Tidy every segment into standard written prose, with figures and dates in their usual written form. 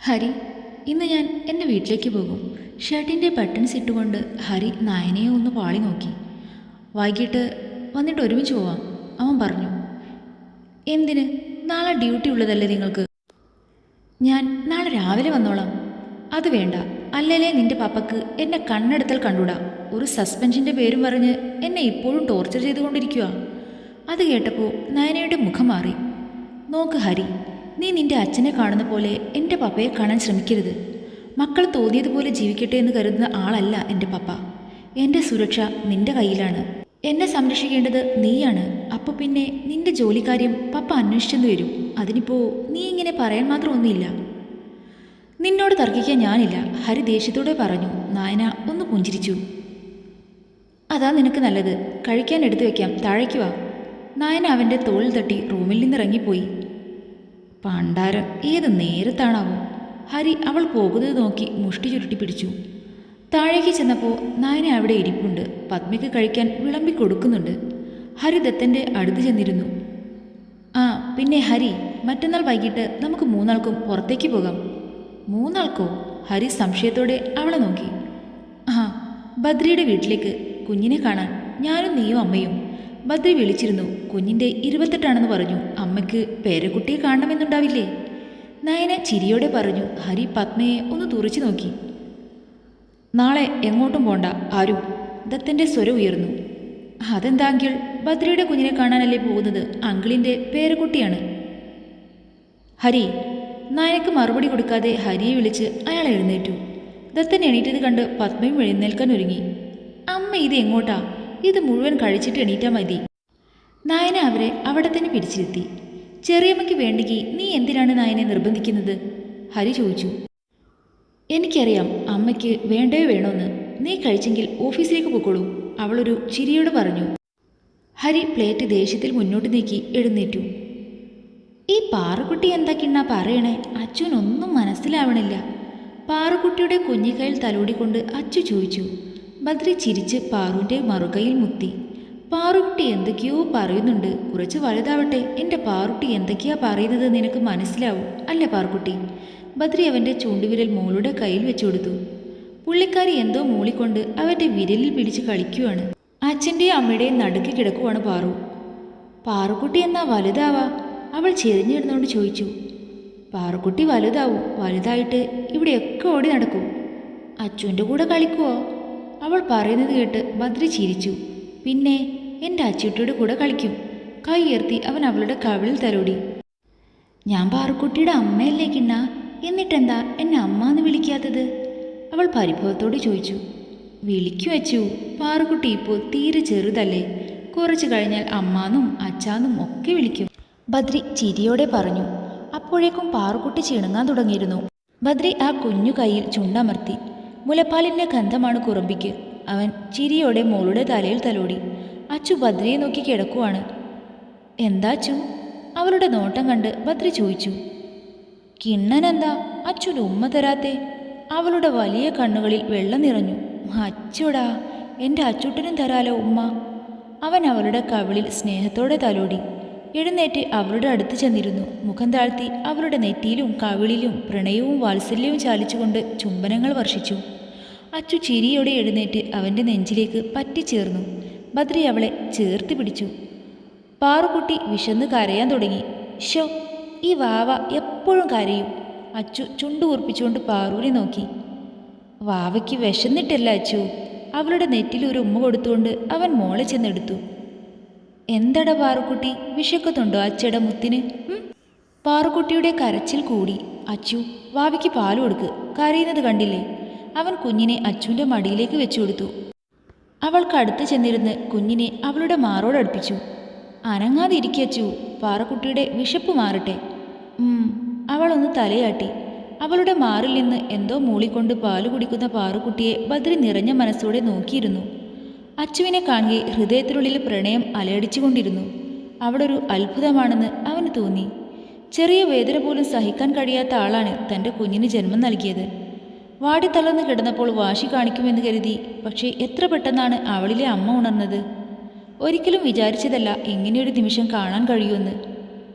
ഹരി, ഇന്ന് ഞാൻ എൻ്റെ വീട്ടിലേക്ക് പോകും. ഷർട്ടിൻ്റെ ബട്ടൺസ് ഇട്ടുകൊണ്ട് ഹരി നയനയെ ഒന്ന് പാളി നോക്കി. വൈകിട്ട് വന്നിട്ട് ഒരുമിച്ച് പോവാം, അവൻ പറഞ്ഞു. എന്തിന്? നാളെ ഡ്യൂട്ടി ഉള്ളതല്ലേ നിങ്ങൾക്ക്? ഞാൻ നാളെ രാവിലെ വന്നോളാം. അത് വേണ്ട, അല്ലല്ലേ നിന്റെ പാപ്പക്ക് എന്നെ കണ്ണെടുത്താൽ കണ്ടൂടാ. ഒരു സസ്പെൻഷൻ്റെ പേരും പറഞ്ഞ് എന്നെ ഇപ്പോഴും ടോർച്ചർ ചെയ്തുകൊണ്ടിരിക്കുക. അത് കേട്ടപ്പോൾ നയനയുടെ മുഖം മാറി. നോക്ക് ഹരി, നീ നിന്റെ അച്ഛനെ കാണുന്ന പോലെ എൻ്റെ പപ്പയെ കാണാൻ ശ്രമിക്കരുത്. മക്കൾ തോന്നിയതുപോലെ ജീവിക്കട്ടെ എന്ന് കരുതുന്ന ആളല്ല എൻ്റെ പപ്പ. എൻ്റെ സുരക്ഷ നിന്റെ കയ്യിലാണ്. എന്നെ സംരക്ഷിക്കേണ്ടത് നീയാണ്. അപ്പോൾ പിന്നെ നിന്റെ ജോലിക്കാര്യം പപ്പ അന്വേഷിച്ചെന്ന് വരും. അതിനിപ്പോൾ നീ ഇങ്ങനെ പറയാൻ മാത്രം ഒന്നുമില്ല. നിന്നോട് തർക്കിക്കാൻ ഞാനില്ല, ഹരി ദേഷ്യത്തോടെ പറഞ്ഞു. നായന ഒന്ന് പുഞ്ചിരിച്ചു. അതാ നിനക്ക് നല്ലത്. കഴിക്കാൻ എടുത്തു വയ്ക്കാം, താഴേക്ക് വാ. നായന അവൻ്റെ തോളിൽ തട്ടി റൂമിൽ നിന്നിറങ്ങിപ്പോയി. പണ്ടാരം ഏത് നേരത്താണാവോ? ഹരി അവൾ പോകുന്നത് നോക്കി മുഷ്ടി ചുരുട്ടി പിടിച്ചു. താഴേക്ക് ചെന്നപ്പോൾ നായന അവിടെ ഇരിപ്പുണ്ട്. പത്മിക്ക് കഴിക്കാൻ വിളമ്പി കൊടുക്കുന്നുണ്ട്. ഹരി ദത്തൻ്റെ അടുത്ത് ചെന്നിരുന്നു. ആ പിന്നെ ഹരി, മറ്റന്നാൾ വൈകിട്ട് നമുക്ക് മൂന്നാൾക്കും പുറത്തേക്ക് പോകാം. മൂന്നാൾക്കോ? ഹരി സംശയത്തോടെ അവളെ നോക്കി. ആ, ബദ്രിയുടെ വീട്ടിലേക്ക്, കുഞ്ഞിനെ കാണാൻ. ഞാനും നീയും അമ്മയും. ബദ്രി വിളിച്ചിരുന്നു. കുഞ്ഞിൻ്റെ 28 പറഞ്ഞു. അമ്മയ്ക്ക് പേരക്കുട്ടിയെ കാണണമെന്നുണ്ടാവില്ലേ? നയന ചിരിയോടെ പറഞ്ഞു. ഹരി പത്മയെ ഒന്ന് തുറച്ചു നോക്കി. നാളെ എങ്ങോട്ടും പോണ്ട ആരും. ദത്തൻ്റെ സ്വരം ഉയർന്നു. അതെന്താ അങ്കിൾ? ബദ്രിയുടെ കുഞ്ഞിനെ കാണാനല്ലേ പോകുന്നത്? അങ്കിളിൻ്റെ പേരക്കുട്ടിയാണ്. ഹരി. നയനക്ക് മറുപടി കൊടുക്കാതെ ഹരിയെ വിളിച്ച് അയാൾ എഴുന്നേറ്റു. ദത്തൻ എണീറ്റത് കണ്ട് പത്മയും എഴുന്നേൽക്കാൻ ഒരുങ്ങി. അമ്മ ഇത് എങ്ങോട്ടാ? ഇത് മുഴുവൻ കഴിച്ചിട്ട് എണീറ്റാ മതി. നായന അവരെ അവിടെ തന്നെ പിടിച്ചിരുത്തി. ചെറിയമ്മയ്ക്ക് വേണ്ടെങ്കിൽ നീ എന്തിനാണ് നായനെ നിർബന്ധിക്കുന്നത്? ഹരി ചോദിച്ചു. എനിക്കറിയാം അമ്മയ്ക്ക് വേണ്ടയോ വേണോന്ന്. നീ കഴിച്ചെങ്കിൽ ഓഫീസിലേക്ക് പോയിക്കോളൂ, അവളൊരു ചിരിയോട് പറഞ്ഞു. ഹരി പ്ലേറ്റ് ദേഷ്യത്തിൽ മുന്നോട്ട് നീക്കി എഴുന്നേറ്റു. ഈ പാറുക്കുട്ടി എന്താ കിണ്ണാ പറയണേ? അച്ഛനൊന്നും മനസ്സിലാവണില്ല. പാറുക്കുട്ടിയുടെ കുഞ്ഞിക്കൈയിൽ തലോടിക്കൊണ്ട് അച്ചു ചോദിച്ചു. ബദ്രി ചിരിച്ച് പാറുവിൻ്റെ മറുകയിൽ മുത്തി. പാറുക്കുട്ടി എന്തൊക്കെയോ പറയുന്നുണ്ട്. കുറച്ച് വലുതാവട്ടെ, എൻ്റെ പാറുട്ടി എന്തൊക്കെയാ പറയുന്നത് നിനക്ക് മനസ്സിലാവും അല്ലേ പാറുക്കുട്ടി? ബദ്രി അവൻ്റെ ചൂണ്ടുവിരൽ മോളുടെ കയ്യിൽ വെച്ചു കൊടുത്തു. പുള്ളിക്കാരി എന്തോ മൂളിക്കൊണ്ട് അവൻ്റെ വിരലിൽ പിടിച്ച് കളിക്കുവാണ്. അച്ഛൻ്റെയും അമ്മയുടെയും നടുക്ക് കിടക്കുവാണ് പാറു. പാറുക്കുട്ടി എന്നാ വലുതാവാ? അവൾ ചെരിഞ്ഞിരുന്നുകൊണ്ട് ചോദിച്ചു. പാറുക്കുട്ടി വലുതാവും. വലുതായിട്ട് ഇവിടെയൊക്കെ ഓടി നടക്കും. അച്ഛൻ്റെ കൂടെ കളിക്കുവോ? അവൾ പറയുന്നത് കേട്ട് ബദ്രി ചിരിച്ചു. പിന്നെ എൻ്റെ അച്ചൂട്ടിയുടെ കൂടെ കളിക്കും. കൈ ഉയർത്തി അവൻ അവളുടെ കവിളിൽ തലോടി. ഞാൻ പാറുക്കുട്ടിയുടെ അമ്മയല്ലേ കിണ്ണ? എന്നിട്ടെന്താ എന്നെ അമ്മ എന്ന് വിളിക്കാത്തത്? അവൾ പരിഭവത്തോട് ചോദിച്ചു. വിളിക്കു അച്ചു. പാറുക്കുട്ടി ഇപ്പോൾ തീരെ ചെറുതല്ലേ. കുറച്ച് കഴിഞ്ഞാൽ അമ്മാന്നും അച്ചാന്നും ഒക്കെ വിളിക്കും. ബദ്രി ചിരിയോടെ പറഞ്ഞു. അപ്പോഴേക്കും പാറുക്കുട്ടി ചിണുങ്ങാൻ തുടങ്ങിയിരുന്നു. ബദ്രി ആ കുഞ്ഞു കൈയിൽ ചുണ്ടമർത്തി. മുലപ്പാലിൻ്റെ ഗന്ധമാണ് കുറുമ്പിക്ക്. അവൻ ചിരിയോടെ മോളുടെ തലയിൽ തലോടി. അച്ചു ബദ്രിയെ നോക്കി കിടക്കുവാണ്. എന്താ അച്ചു? അവളുടെ നോട്ടം കണ്ട് ബദ്രി ചോദിച്ചു. കിണ്ണനെന്താ അച്ചുന് ഉമ്മ തരാത്തെ? അവളുടെ വലിയ കണ്ണുകളിൽ വെള്ളം നിറഞ്ഞു. അച്ചുടാ, എൻ്റെ അച്ചൂട്ടനും തരാലോ ഉമ്മ. അവൻ അവളുടെ കവിളിൽ സ്നേഹത്തോടെ തലോടി. എഴുന്നേറ്റ് അവളുടെ അടുത്ത് ചെന്നിരുന്നു. മുഖം താഴ്ത്തി അവളുടെ നെറ്റിയിലും കവിളിലും പ്രണയവും വാത്സല്യവും ചാലിച്ചുകൊണ്ട് ചുംബനങ്ങൾ വർഷിച്ചു. അച്ചു ചിരിയോടെ എഴുന്നേറ്റ് അവൻ്റെ നെഞ്ചിലേക്ക് പറ്റിച്ചേർന്നു. ബദ്രി അവളെ ചേർത്ത് പിടിച്ചു. പാറുക്കുട്ടി വിശന്ന് കരയാൻ തുടങ്ങി. ഷോ, ഈ വാവ എപ്പോഴും കരയും. അച്ചു ചുണ്ടുകൂർപ്പിച്ചുകൊണ്ട് പാറുവിനെ നോക്കി. വാവയ്ക്ക് വിശന്നിട്ടല്ല അച്ചു. അവളുടെ നെറ്റിൽ ഒരു ഉമ്മ കൊടുത്തുകൊണ്ട് അവൻ മോളെ ചെന്നെടുത്തു. എന്തടാ പാറുക്കുട്ടി, വിശക്കുന്നുണ്ടോ അച്ചയുടെ മുത്തിന്? പാറുക്കുട്ടിയുടെ കരച്ചിൽ കൂടി. അച്ചു, വാവയ്ക്ക് പാല് കൊടുക്ക്, കരയുന്നത് കണ്ടില്ലേ? അവൻ കുഞ്ഞിനെ അച്ചുവിൻ്റെ മടിയിലേക്ക് വെച്ചു കൊടുത്തു. അവൾക്കടുത്ത് ചെന്നിരുന്ന് കുഞ്ഞിനെ അവളുടെ മാറോടടുപ്പിച്ചു. അനങ്ങാതെ ഇരിക്കച്ചു, പാറക്കുട്ടിയുടെ വിശപ്പ് മാറട്ടെ. അവളൊന്ന് തലയാട്ടി. അവളുടെ മാറിൽ നിന്ന് എന്തോ മൂളിക്കൊണ്ട് പാല് കുടിക്കുന്ന പാറുക്കുട്ടിയെ ബദ്രി നിറഞ്ഞ മനസ്സോടെ നോക്കിയിരുന്നു. അച്ചുവിനെ കാണുകെ ഹൃദയത്തിനുള്ളിൽ പ്രണയം അലയടിച്ചുകൊണ്ടിരുന്നു. അവളൊരു അത്ഭുതമാണെന്ന് അവന് തോന്നി. ചെറിയ വേദന പോലും സഹിക്കാൻ കഴിയാത്ത ആളാണ് തൻ്റെ കുഞ്ഞിന് ജന്മം നൽകിയത്. വാടിത്തളർന്ന് കിടന്നപ്പോൾ വാശി കാണിക്കുമെന്ന് കരുതി. പക്ഷേ എത്ര പെട്ടെന്നാണ് അവളിലെ അമ്മ ഉണർന്നത്. ഒരിക്കലും വിചാരിച്ചതല്ല ഇങ്ങനെയൊരു നിമിഷം കാണാൻ കഴിയുമെന്ന്.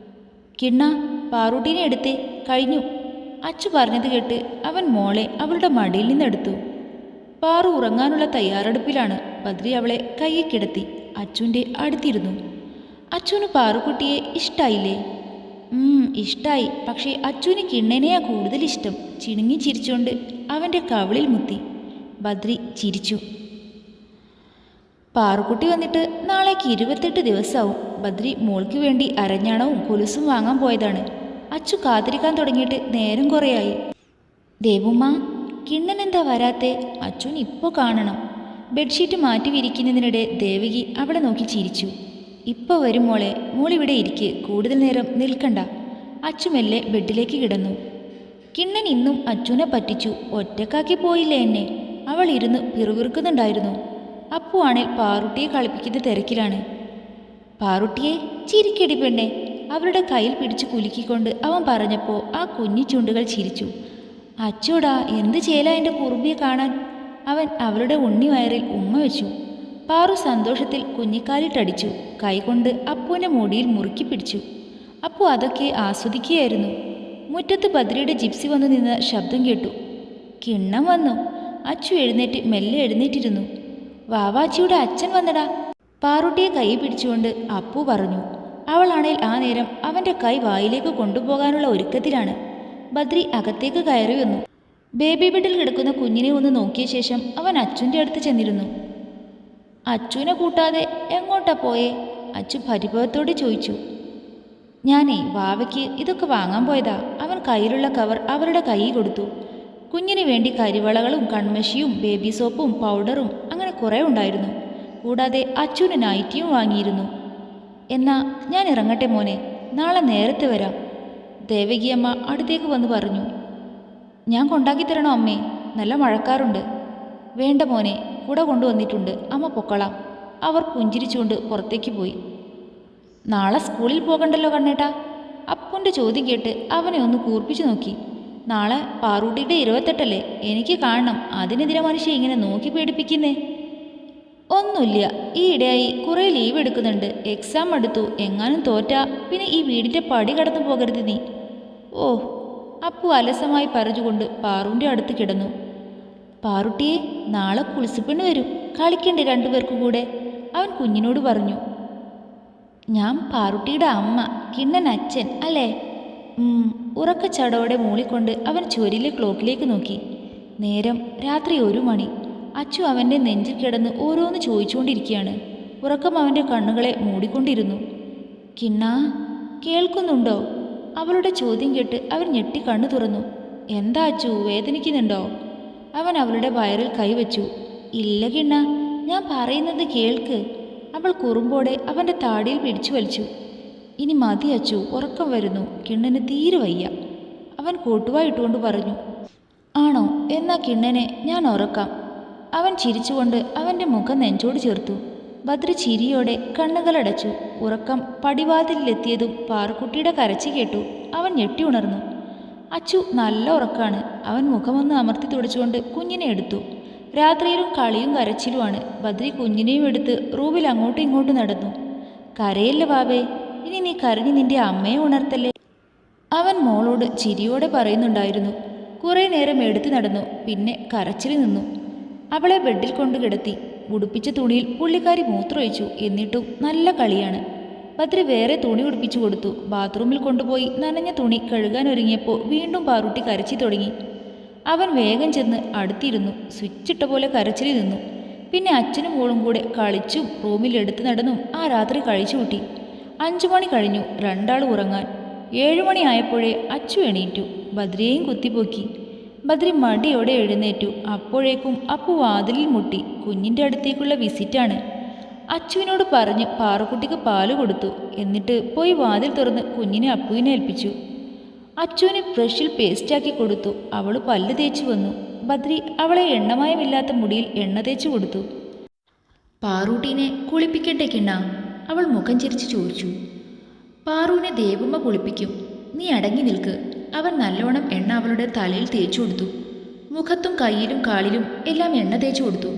കിണ്ണ, പാറൂട്ടീനെ എടുത്തേ, കഴിഞ്ഞു. അച്ചു പറഞ്ഞത് കേട്ട് അവൻ മോളെ അവളുടെ മടിയിൽ നിന്നെടുത്തു. പാറു ഉറങ്ങാനുള്ള തയ്യാറെടുപ്പിലാണ്. ബദ്രി അവളെ കയ്യിൽ കിടത്തി അച്ചുവിൻ്റെ അടുത്തിരുന്നു. അച്ചുവിന് പാറുക്കുട്ടിയെ ഇഷ്ടായില്ലേ? ഇഷ്ടായി. പക്ഷേ അച്ചുവിന് കിണ്ണനെയാ കൂടുതൽ ഇഷ്ടം. ചിണുങ്ങി ചിരിച്ചുകൊണ്ട് അവൻ്റെ കവിളിൽ മുത്തി. ബദ്രി ചിരിച്ചു. പാറുക്കുട്ടി വന്നിട്ട് നാളേക്ക് 28 ദിവസമാവും. ബദ്രി മോൾക്ക് വേണ്ടി അരഞ്ഞാണവും കൊലുസും വാങ്ങാൻ പോയതാണ്. അച്ചു കാത്തിരിക്കാൻ തുടങ്ങിയിട്ട് നേരം കുറേയായി. ദേവുമ്മ, കിണ്ണൻ എന്താ വരാത്തെ? അച്ചുവിന് ഇപ്പോൾ കാണണം. ബെഡ്ഷീറ്റ് മാറ്റി വിരിക്കുന്നതിനിടെ ദേവകി അവളെ നോക്കി ചിരിച്ചു. ഇപ്പോൾ വരും മോളെ, മോളിവിടെ ഇരിക്ക്, കൂടുതൽ നേരം നിൽക്കണ്ട. അച്ചു മെല്ലെ ബെഡിലേക്ക് കിടന്നു. കിണ്ണൻ ഇന്നും അച്ചുവിനെ പറ്റിച്ചു. ഒറ്റക്കാക്കി പോയില്ലേ എന്നെ? അവൾ ഇരുന്ന് പിറുപിറുക്കുന്നുണ്ടായിരുന്നു. അപ്പു ആണേൽ പാറുട്ടിയെ കളിപ്പിക്കുന്ന തിരക്കിലാണ്. പാറുട്ടിയെ, ചിരിക്കടി പെണ്ണെ. അവളുടെ കയ്യിൽ പിടിച്ച് കുലുക്കിക്കൊണ്ട് അവൻ പറഞ്ഞപ്പോൾ ആ കുഞ്ഞി ചുണ്ടുകൾ ചിരിച്ചു. അച്ചോടാ, എന്ത് ചേല എൻ്റെ കുറുമ്പിയെ കാണാൻ. അവൻ അവളുടെ ഉണ്ണി വയറിൽ ഉമ്മ വെച്ചു. പാറു സന്തോഷത്തിൽ കുഞ്ഞിക്കാലിട്ടടിച്ചു. കൈകൊണ്ട് അപ്പുവിൻ്റെ മുടിയിൽ മുറുക്കി പിടിച്ചു. അപ്പു അതൊക്കെ ആസ്വദിക്കുകയായിരുന്നു. മുറ്റത്ത് ബദ്രിയുടെ ജിപ്സി വന്നു നിന്ന് ശബ്ദം കേട്ടു. കിണ്ണം വന്നു. അച്ചു എഴുന്നേറ്റ് മെല്ലെ എഴുന്നേറ്റിരുന്നു. വാവാച്ചിയുടെ അച്ഛൻ വന്നടാ. പാറുട്ടിയെ കൈ പിടിച്ചുകൊണ്ട് അപ്പു പറഞ്ഞു. അവളാണേൽ ആ നേരം അവൻ്റെ കൈ വായിലേക്ക് കൊണ്ടുപോകാനുള്ള ഒരുക്കത്തിലാണ്. ബദ്രി അകത്തേക്ക് കയറി വന്നു. ബേബി ബെഡിൽ കിടക്കുന്ന കുഞ്ഞിനെ ഒന്ന് നോക്കിയ ശേഷം അവൻ അച്ചുവിൻ്റെ അടുത്ത് ചെന്നിരുന്നു. അച്ചുവിനെ കൂട്ടാതെ എങ്ങോട്ടാ പോയേ? അച്ചു പരിഭവത്തോടെ ചോദിച്ചു. ഞാനേ വാവയ്ക്ക് ഇതൊക്കെ വാങ്ങാൻ പോയതാ. അവൻ കയ്യിലുള്ള കവർ അവരുടെ കൈ കൊടുത്തു. കുഞ്ഞിന് വേണ്ടി കരിവളകളും കൺമഷിയും ബേബി സോപ്പും പൗഡറും അങ്ങനെ കുറേ ഉണ്ടായിരുന്നു. കൂടാതെ അച്ചുവിന് നൈറ്റിയും വാങ്ങിയിരുന്നു. എന്നാ ഞാൻ ഇറങ്ങട്ടെ മോനെ, നാളെ നേരത്തെ വരാം. ദേവകിയമ്മ അടുത്തേക്ക് വന്ന് പറഞ്ഞു. ഞാൻ കൊണ്ടാക്കി തരണോ അമ്മേ? നല്ല മഴക്കാറുണ്ട്. വേണ്ട മോനെ, കുട കൊണ്ടുവന്നിട്ടുണ്ട്, അമ്മ പൊക്കളാം. അവർ പുഞ്ചിരിച്ചുകൊണ്ട് പുറത്തേക്ക് പോയി. നാളെ സ്കൂളിൽ പോകണ്ടല്ലോ കണ്ണേട്ടാ? അപ്പുൻ്റെ ചോദ്യം കേട്ട് അവനെ ഒന്ന് കൂർപ്പിച്ചു നോക്കി. നാളെ പാറൂട്ടിയുടെ 28 എനിക്ക് കാണണം. അതിനെതിരെ മനുഷ്യ ഇങ്ങനെ നോക്കി പേടിപ്പിക്കുന്നേ? ഒന്നുമില്ല, ഈ ഇടയായി കുറേ ലീവ് എടുക്കുന്നുണ്ട്. എക്സാം എടുത്തു. എങ്ങാനും തോറ്റാ പിന്നെ ഈ വീടിൻ്റെ പടി കടന്നു പോകരുത് നീ. ഓ, അപ്പു അലസമായി പറഞ്ഞുകൊണ്ട് പാറുവിൻ്റെ അടുത്ത് കിടന്നു. പാറുട്ടിയെ, നാളെ കുളിസിപ്പെണ്ണ് വരും, കളിക്കണ്ടേ രണ്ടുപേർക്കും കൂടെ? അവൻ കുഞ്ഞിനോട് പറഞ്ഞു. ഞാൻ പാറുട്ടിയുടെ അമ്മ, കിണ്ണൻ അച്ഛൻ അല്ലേ? ഉറക്കച്ചടവോടെ മൂളിക്കൊണ്ട് അവൻ ചുവരിലെ ക്ലോക്കിലേക്ക് നോക്കി. നേരം രാത്രി 1 മണി. അച്ചു അവൻ്റെ നെഞ്ചിൽ കിടന്ന് ഓരോന്ന് ചോദിച്ചുകൊണ്ടിരിക്കുകയാണ്. ഉറക്കം അവൻ്റെ കണ്ണുകളെ മൂടിക്കൊണ്ടിരുന്നു. കിണ്ണാ, കേൾക്കുന്നുണ്ടോ? അവളുടെ ചോദ്യം കേട്ട് അവൻ ഞെട്ടി കണ്ണു തുറന്നു. എന്താ അച്ചു, വേദനിക്കുന്നുണ്ടോ? അവൻ അവളുടെ വയറിൽ കൈവച്ചു. ഇല്ല കിണ്ണ, ഞാൻ പറയുന്നത് കേൾക്ക്. അവൾ കുറുമ്പോടെ അവൻ്റെ താടിയിൽ പിടിച്ചു വലിച്ചു. ഇനി മതി അച്ചു, ഉറക്കം വരുന്നു. കിണ്ണന് തീരെ വയ്യ. അവൻ കോട്ടുവായിട്ടുകൊണ്ട് പറഞ്ഞു. ആണോ? എന്നാ കിണ്ണനെ ഞാൻ ഉറക്കാം. അവൻ ചിരിച്ചുകൊണ്ട് അവൻ്റെ മുഖം നെഞ്ചോട് ചേർത്തു. ബദ്രി ചിരിയോടെ കണ്ണുകളടച്ചു. ഉറക്കം പടിവാതിലെത്തിയതും പാറുക്കുട്ടിയുടെ കരച്ചി കേട്ടു. അവൻ ഞെട്ടി ഉണർന്നു. അച്ചു നല്ല ഉറക്കാണ്. അവൻ മുഖമൊന്ന് അമർത്തി തുടച്ചുകൊണ്ട് കുഞ്ഞിനെ എടുത്തു. രാത്രിയിലും കളിയും കരച്ചിലുമാണ്. ബദ്രി കുഞ്ഞിനെയും എടുത്ത് റൂമിൽ അങ്ങോട്ടും ഇങ്ങോട്ടും നടന്നു. കരയല്ല ബാബേ, ഇനി നീ കരഞ്ഞ് നിന്റെ അമ്മയെ ഉണർത്തല്ലേ? അവൻ മോളോട് ചിരിയോടെ പറയുന്നുണ്ടായിരുന്നു. കുറേ നേരം എടുത്തു നടന്നു. പിന്നെ കരച്ചിൽ നിന്നു. അവളെ ബെഡിൽ കൊണ്ട് കിടത്തി. ഉടുപ്പിച്ച തുണിയിൽ പുള്ളിക്കാരി മൂത്രമൊഴിച്ചു. എന്നിട്ടും നല്ല കളിയാണ്. ബദ്രി വേറെ തുണി ഉടുപ്പിച്ചു കൊടുത്തു. ബാത്റൂമിൽ കൊണ്ടുപോയി നനഞ്ഞ തുണി കഴുകാൻ ഒരുങ്ങിയപ്പോൾ വീണ്ടും പാറുട്ടി കരച്ചി തുടങ്ങി. അവൻ വേഗം ചെന്ന് അടുത്തിരുന്നു. സ്വിച്ചിട്ട പോലെ കരച്ചിൽ നിന്നു. പിന്നെ അച്ഛനും മോളും കൂടെ കളിച്ചും റൂമിൽ എടുത്തു നടന്നും ആ രാത്രി കഴിച്ചു കൂട്ടി. 5 മണി കഴിഞ്ഞു രണ്ടാൾ ഉറങ്ങാൻ. 7 മണി ആയപ്പോഴേ അച്ചു എണീറ്റു. ബദ്രിയെയും കുത്തിപ്പോക്കി. ബദ്രി മടിയോടെ എഴുന്നേറ്റു. അപ്പോഴേക്കും അപ്പു വാതിലിൽ മുട്ടി. കുഞ്ഞിൻ്റെ അടുത്തേക്കുള്ള വിസിറ്റാണ്. അച്ചുവിനോട് പറഞ്ഞ് പാറുക്കുട്ടിക്ക് പാല് കൊടുത്തു. എന്നിട്ട് പോയി വാതിൽ തുറന്ന് കുഞ്ഞിനെ അപ്പുവിനെ ഏൽപ്പിച്ചു. അച്ചുവിന് ബ്രഷിൽ പേസ്റ്റാക്കി കൊടുത്തു. അവൾ പല്ല് തേച്ച് വന്നു. ബദ്രി അവളെ എണ്ണമയമില്ലാത്ത മുടിയിൽ എണ്ണ തേച്ച് കൊടുത്തു. പാറൂട്ടീനെ കുളിപ്പിക്കട്ടെ കിണ്ണ? അവൾ മുഖം ചിരിച്ച് ചോദിച്ചു. പാറുവിനെ ദേവുമ്മ കുളിപ്പിക്കും, നീ അടങ്ങി നിൽക്ക്. അവൻ നല്ലോണം എണ്ണ അവളുടെ തലയിൽ തേച്ചു കൊടുത്തു. മുഖത്തും കയ്യിലും കാലിലും എല്ലാം എണ്ണ തേച്ചു കൊടുത്തു.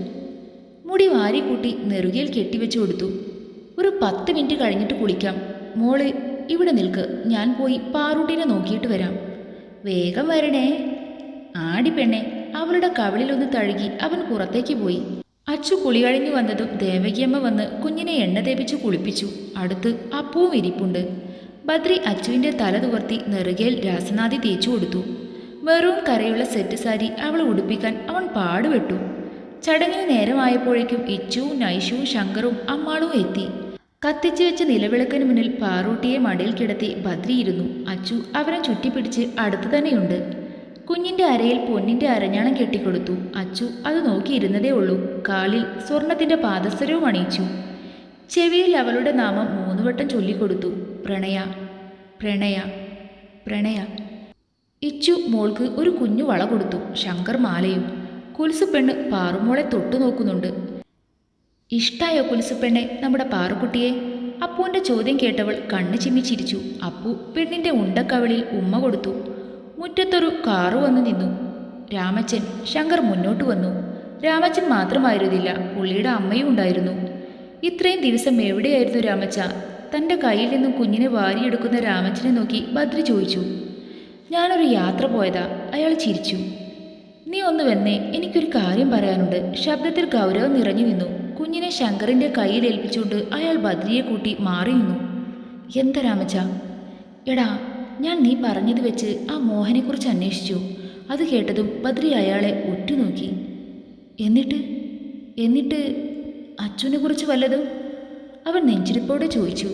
മുടി വാരിക്കൂട്ടി നെറുകയിൽ കെട്ടിവെച്ചു കൊടുത്തു. ഒരു 10 മിനിറ്റ് കഴിഞ്ഞിട്ട് കുളിക്കാം. മോള് ഇവിടെ നിൽക്ക്, ഞാൻ പോയി പാറൂട്ടിനെ നോക്കിയിട്ട് വരാം. വേഗം വരണേ. ആടി പെണ്ണെ. അവളുടെ കവിളിലൊന്ന് തഴുകി അവൻ പുറത്തേക്ക് പോയി. അച്ചു കുളി കഴിഞ്ഞു വന്നതും ദേവകിയമ്മ വന്ന് കുഞ്ഞിനെ എണ്ണ തേപ്പിച്ച് കുളിപ്പിച്ചു. അടുത്ത് അപ്പവും ഇരിപ്പുണ്ട്. ബദ്രി അച്ചുവിൻ്റെ തല തുവർത്തി നെറുകയിൽ രാസനാദി തേച്ചു കൊടുത്തു. വെറും കരയുള്ള സെറ്റ് സാരി അവളെ ഉടുപ്പിക്കാൻ അവൻ പാടുപെട്ടു. ചടങ്ങിന് നേരമായപ്പോഴേക്കും ഇച്ചുവും നൈഷുവും ശങ്കറും അമ്മാളും എത്തി. കത്തിച്ചു വെച്ച നിലവിളക്കിന് മുന്നിൽ പാറൂട്ടിയെ മടിയിൽ കിടത്തി ബദ്രി ഇരുന്നു. അച്ചു അവനെ ചുറ്റിപ്പിടിച്ച് അടുത്തു തന്നെയുണ്ട്. കുഞ്ഞിൻ്റെ അരയിൽ പൊന്നിൻ്റെ അരഞ്ഞാണം കെട്ടിക്കൊടുത്തു. അച്ചു അത് നോക്കിയിരുന്നതേ ഉള്ളൂ. കാലിൽ സ്വർണത്തിൻ്റെ പാദസരവും അണിയിച്ചു. ചെവിയിൽ അവളുടെ നാമം 3 വട്ടം ചൊല്ലിക്കൊടുത്തു. പ്രണയ, പ്രണയ, പ്രണയ. ഇച്ചു മോൾക്ക് ഒരു കുഞ്ഞു വള കൊടുത്തു. ശങ്കർ മാലയും. കുലുസുപെണ്ണ് പാറുമോളെ തൊട്ടു നോക്കുന്നുണ്ട്. ഇഷ്ടായോ കുലുസുപെണ്ണെ നമ്മുടെ പാറുക്കുട്ടിയെ? അപ്പുവിൻ്റെ ചോദ്യം കേട്ടവൾ കണ്ണു ചിമ്മി ചിരിച്ചു. അപ്പു പെണ്ണിൻ്റെ ഉണ്ടക്കവളിൽ ഉമ്മ കൊടുത്തു. മുറ്റത്തൊരു കാറ് വന്നു നിന്നു. രാമച്ചൻ. ശങ്കർ മുന്നോട്ട് വന്നു. രാമച്ചൻ മാത്രമായിരുന്നില്ല, പുള്ളിയുടെ അമ്മയും ഉണ്ടായിരുന്നു. ഇത്രയും ദിവസം എവിടെയായിരുന്നു രാമച്ച? തൻ്റെ കയ്യിൽ നിന്നും കുഞ്ഞിനെ വാരിയെടുക്കുന്ന രാമച്ചനെ നോക്കി ബദ്രി ചോദിച്ചു. ഞാനൊരു യാത്ര പോയതാ. അയാൾ ചിരിച്ചു. നീ ഒന്ന് വന്നേ, എനിക്കൊരു കാര്യം പറയാനുണ്ട്. ശബ്ദത്തിൽ ഗൗരവം നിറഞ്ഞു നിന്നു. കുഞ്ഞിനെ ശങ്കറിൻ്റെ കയ്യിൽ ഏൽപ്പിച്ചുകൊണ്ട് അയാൾ ബദ്രിയെ കൂട്ടി മാറി നിന്നു. എന്താ രാമച്ച? എടാ, ഞാൻ നീ പറഞ്ഞത് വെച്ച് ആ മോഹനെക്കുറിച്ച് അന്വേഷിച്ചു. അത് കേട്ടതും ബദ്രി അയാളെ ഉറ്റുനോക്കി. എന്നിട്ട് അച്ഛനെ കുറിച്ച് വല്ലതും? അവൻ നെഞ്ചിരിപ്പോടെ ചോദിച്ചു.